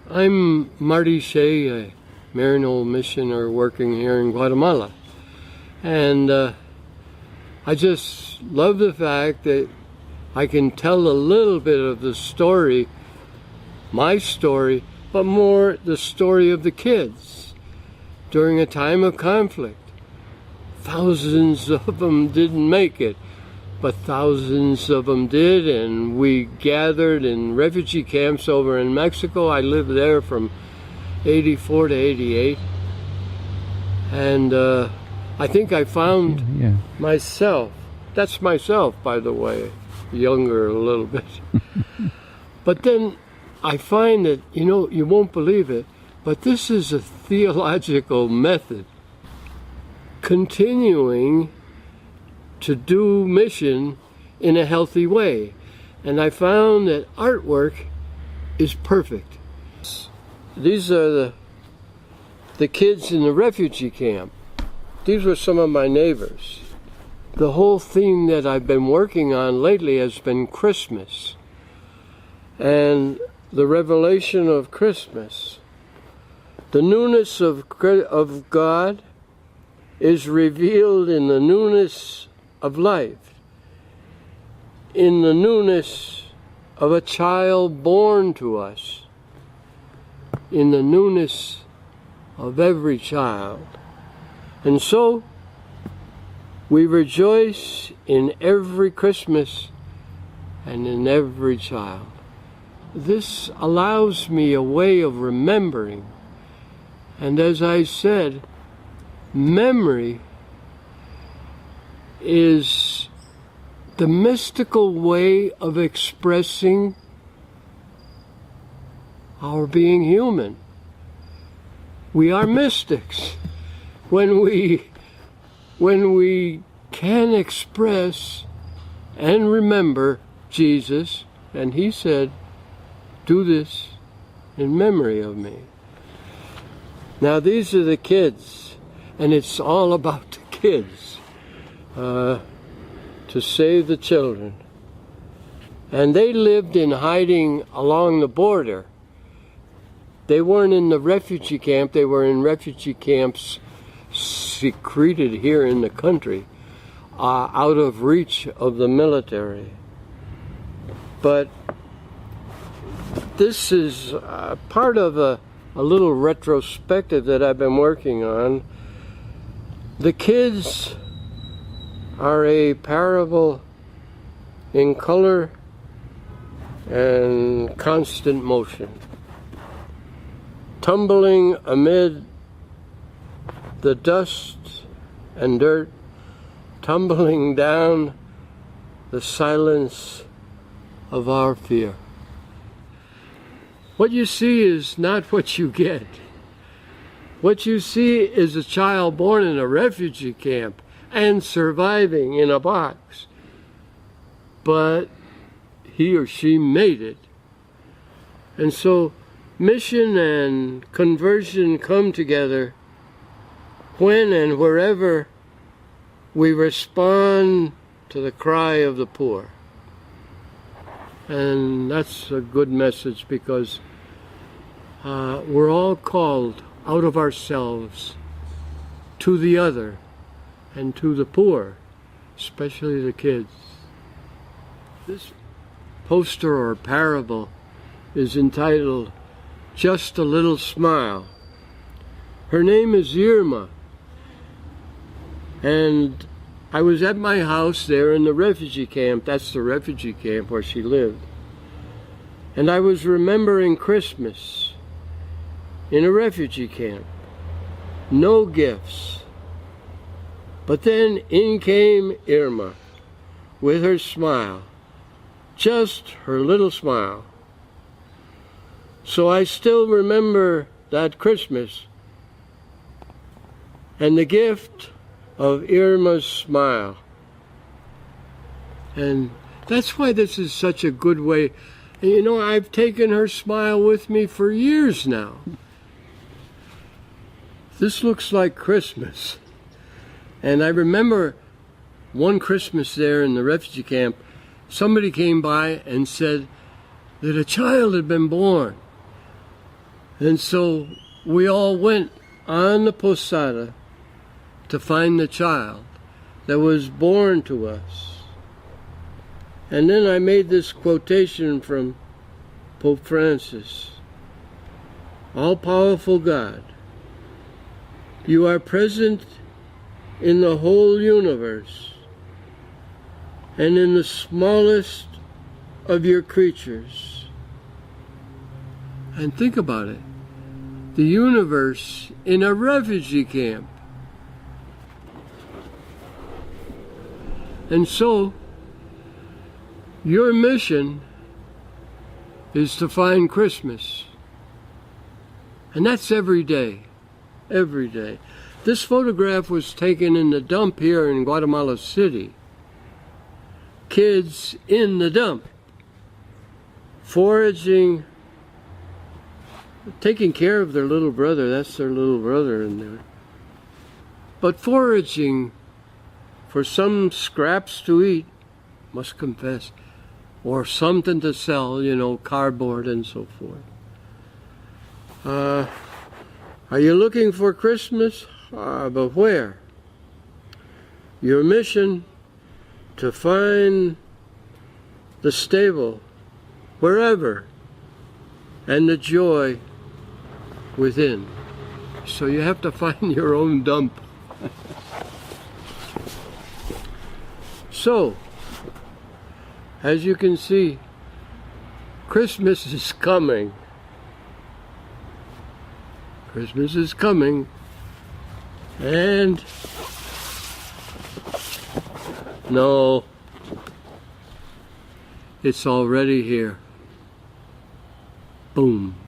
I'm Marty Shea, a Marino missioner working here in Guatemala. And I just love the fact that I can tell a little bit of the story, my story, but more the story of the kids during a time of conflict. Thousands of them didn't make it, but thousands of them did, and we gathered in refugee camps over in Mexico. I lived there from 84 to 88, and I think I found myself. That's myself, by the way, younger a little bit. But then I find that, you won't believe it, but this is a theological method, continuing to do mission in a healthy way. And I found that artwork is perfect. These are the kids in the refugee camp. These were some of my neighbors. The whole theme that I've been working on lately has been Christmas and the revelation of Christmas. The newness of God is revealed in the newness of life, in the newness of a child born to us, in the newness of every child. And so we rejoice in every Christmas and in every child. This allows me a way of remembering. And as I said, memory is the mystical way of expressing our being human. We are mystics when we can express and remember Jesus, and he said, "Do this in memory of me." Now these are the kids, and it's all about the kids, to save the children. And they lived in hiding along the border. They weren't in the refugee camp, they were in refugee camps secreted here in the country, out of reach of the military. But this is part of a little retrospective that I've been working on. The kids are a parable in color and constant motion, tumbling amid the dust and dirt, tumbling down the silence of our fear. What you see is not what you get. What you see is a child born in a refugee camp and surviving in a box. But he or she made it. And so mission and conversion come together when and wherever we respond to the cry of the poor. And that's a good message, because we're all called out of ourselves to the other and to the poor, especially the kids. This poster or parable is entitled "Just a Little Smile." Her name is Irma, and I was at my house there in the refugee camp. That's the refugee camp where she lived. And I was remembering Christmas in a refugee camp. No gifts. But then in came Irma with her smile, just her little smile. So I still remember that Christmas and the gift of Irma's smile. And that's why this is such a good way. And I've taken her smile with me for years now. This looks like Christmas. And I remember one Christmas there in the refugee camp, somebody came by and said that a child had been born. And so we all went on the posada to find the child that was born to us. And then I made this quotation from Pope Francis. All-powerful God, you are present in the whole universe and in the smallest of your creatures. And think about it. The universe in a refugee camp. And so, your mission is to find Christmas. And that's every day. Every day. This photograph was taken in the dump here in Guatemala City. Kids in the dump, foraging, taking care of their little brother. That's their little brother in there. But foraging for some scraps to eat, must confess, or something to sell, you know, cardboard and so forth. Are you looking for Christmas? But where? Your mission to find the stable, wherever, and the joy within. So you have to find your own dump. So, as you can see, Christmas is coming. Christmas is coming. And no, it's already here. Boom.